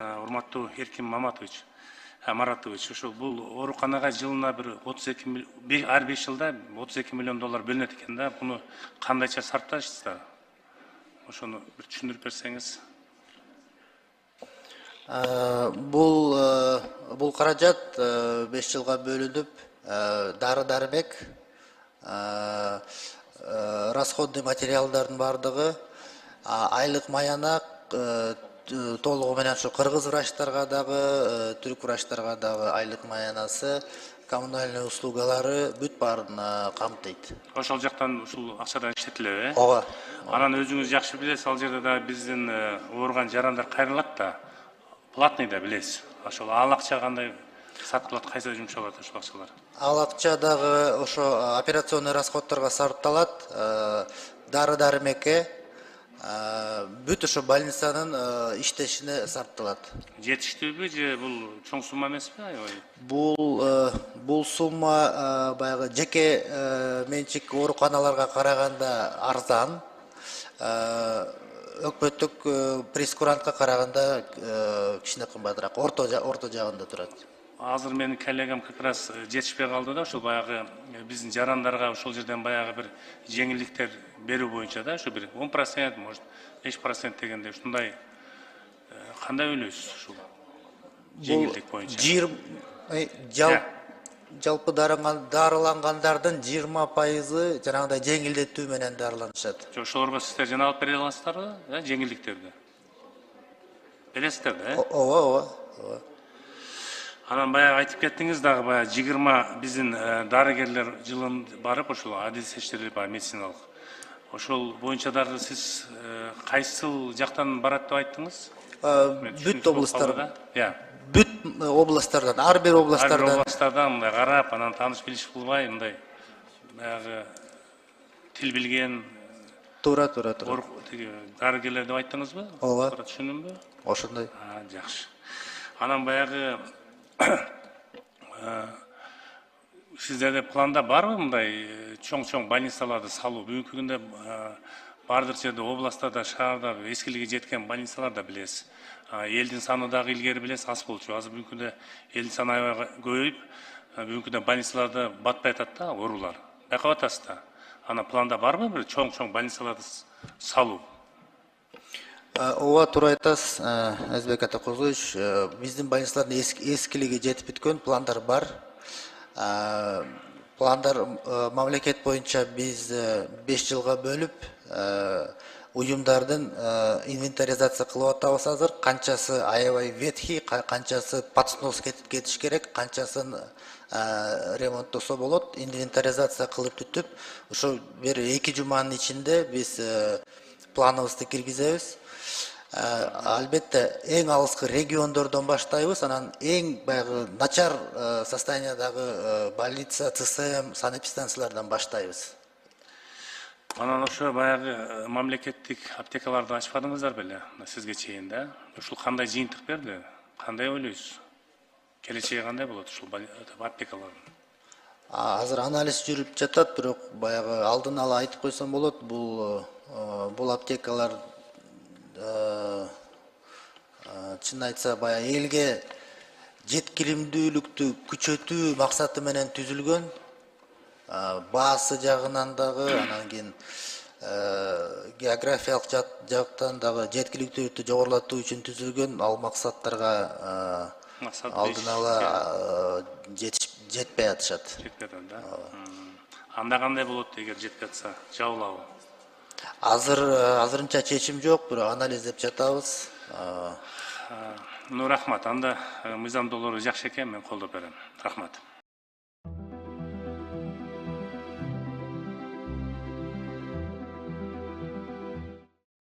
Урматтуу Эркин Маратович, ошо бул ооруканага жылына бир 32 миллион, ар 5 жылда 32 миллион доллар бөлүнөт экен да. Буну кандайча сарптайсыздар? Ошону бир түшүндүрүп берсеңиз. Бул каражат 5 жылга бөлүнүп, дары-дармек, расходный материалдардын бардыгы, айлык маянак толугу менен ушу кыргыз врачтарга дагы, түрк врачтарга дагы айлык маянасы, коммунальный услугалары бүт баарына камтыйт. Ошол жактан ушул акчадан иштетилеби? Ооба. Анан өзүңүз жакшы билесиз, ал жерде да биздин ооруган жарандар кайрылат да. Платный да билесиз. Ошол ал акча кандай сатылат, кайсы жумшалат ошол акчалар? Ал акча дагы ошо операционный расходторго сарпталат, дары-дармекке, бүт ошо больницанын иштешине сарпталат. Жетиштүүбү же бул чоң сумма эмеспи? Бул сумма баягы жеке менчик ооруканаларга караганда арзан, өкмөттүк прейскурантка караганда кичине кымбатыраак, орто жагында турат. Азыр менин коллегам как раз жетишпей калды да, ошол баягы биздин жарандарга ошол жерден баягы бир жеңилдиктер берүү боюнча да, ушу бир 10%, может 5% дегенде ушундай кандай ойлойсуз ушул жеңилдик боюнча? Жалпы дарылангандардын 20% жанагындай жеңилдетүү менен дарыланышат. Ошолорго сиздер жана алып бере аласыздарбы, жеңилдиктерди? Бересиздер да? Ооба. Анан баягы айтып кеттиңиз дагы, баягы 20 биздин дарыгерлер жылын барып, ошол адил текшерип, медициналык. Ошол боюнча дагы сиз кайсыл жактан барат деп айттыңыз? Бүт областтардан. Бүт областтардан, ар бир областтардан. Ар бир областтардан мындай карап, анан тааныш билиш кылбай, мындай баягы тил билген Туура. Дарыгерлер деп айттыңызбы? Ооба. Түшүндүмбү? Ошондой. Жакшы. Анан баягы сиздерде планда барбы мындай чоң больницаларды салуу? Бүгүнкү күндө бардык жерде, областарда, шаарда эскилиги жеткен больницалар да билесиз. Элдин саны дагы илгери билесиз, аз болчу. Азыр бүгүнкү күндө элдин саны аябай көбөйүп, бүгүнкү күндө больницаларда батпай атат да, оорулар. Байкап атасыз да. Анан планда барбы бир чоң больницаларды салуу? Ооба, туура айтасыз, Азбек Атакозович. Биздин больницалардын эскилиги жетип бүткөн, пландар бар. Пландар мамлекет боюнча биз 5 жылга бөлүп, уюмдардын инвентаризация кылып атабыз азыр. Канчасы аябай ветхий, канчасы под снос кетиш керек, канчасын ремонттосо болот. Инвентаризация кылып бүтүп, ошо бир 2 жуманын ичинде биз планыбызды киргизебиз. Албетте эң алыскы региондордон баштайбыз, анан эң баягы начар состояниядагы больница, ЦСМ, санэпидстанциялардан баштайбыз. Анан ошо баягы мамлекеттик аптекаларды ачпадыңыздар беле, сизге чейин да? Ушул кандай жыйынтык берди? Кандай ойлойсуз? Келечеги кандай болот ушул аптекалардын? Азыр анализ жүрүп жатат, бирок баягы алдын ала айтып койсом болот, бул аптекалар чын айтса баягы элге жеткилимдүүлүктү күчөтүү максаты менен түзүлгөн, баасы жагынан дагы, анан кийин географиялык жактан дагы жеткиликтүүлүктү жогорулатуу үчүн түзүлгөн. Ал максаттарга алдын ала жетпей атышат. Жетпей атат да? Анда кандай болот эгер жетпей атса, жабылабы? Азырынча чечим жок, бирок анализдеп жатабыз. Рахмат. Анда мыйзам долбоору жакшы экен, мен колдоп берем. Рахмат.